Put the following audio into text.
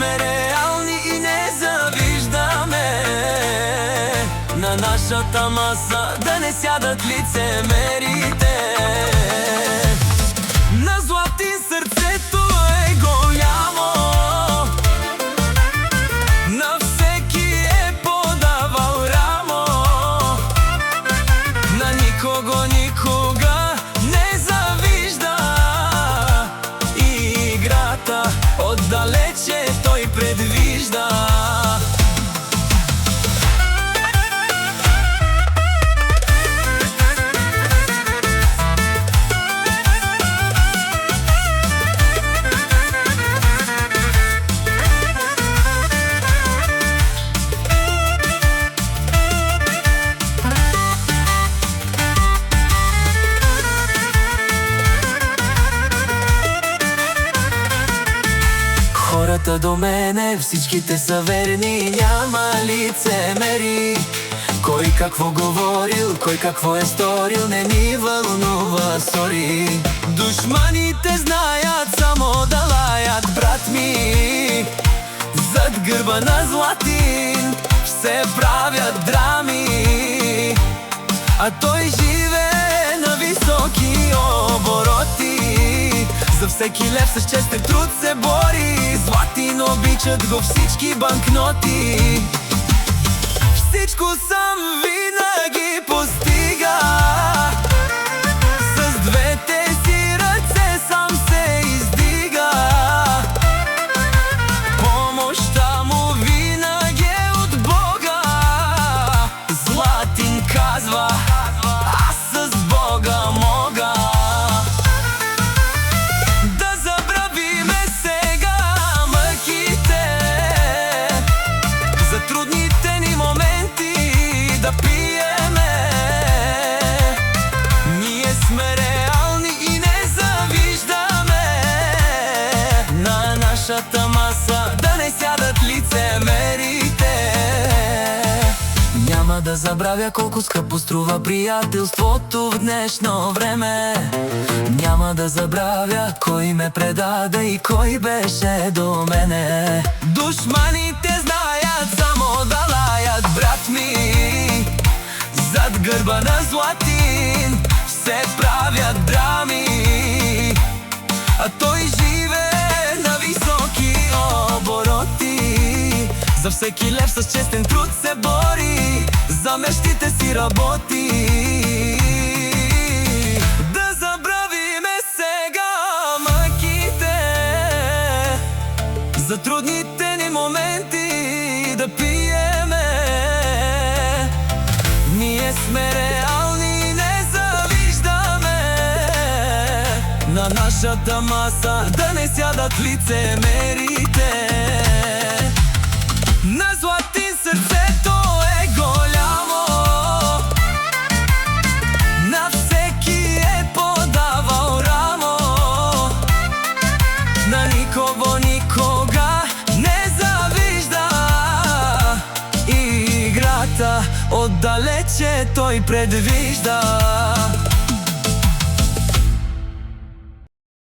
сме реални и не завиждаме на нашата маса да не сядат лицемерите. На Златин сърцето е голямо, на всеки е подавал рамо, на никого никога не завижда играта, отдалече той предвижда. Хората до мене, всичките са верни, няма лицемери. Кой какво говорил, кой какво е сторил, не ни вълнува, сори. Душманите знаят само да лаят, брат ми. Зад гърба на Златин все правят драми, а той живее на високи обороти. За всеки лев с честен труд се бори, Златин обичат го всички банкноти. Всичко сам винаги постига, с двете си ръце сам се издига. Помощта му винаги е от Бога. Златин казва: аз с Бога мога. Да забравиме сега мъките, за трудните ни моменти да пиеме. Ние сме реални и не завиждаме на нашата маса да не сядат лицемерите. Няма да забравя колко скъпо струва приятелството в днешно време. Няма да забравя кой ме предаде и кой беше до мене. Душманите знаят само да лаят, брат ми. Зад гърба на Златин се правят драми, а той живее на високи обороти. За всеки лев с честен труд се бори, за мечтите си работи. Да забравиме сега мъките, за трудните ни моменти да пиеме. Ние сме реални и не завиждаме на нашата маса да не сядат лицемерите. На Златин сърцето е голямо, на всеки е подавал рамо, на никого никога не завижда играта, отдалече той предвижда.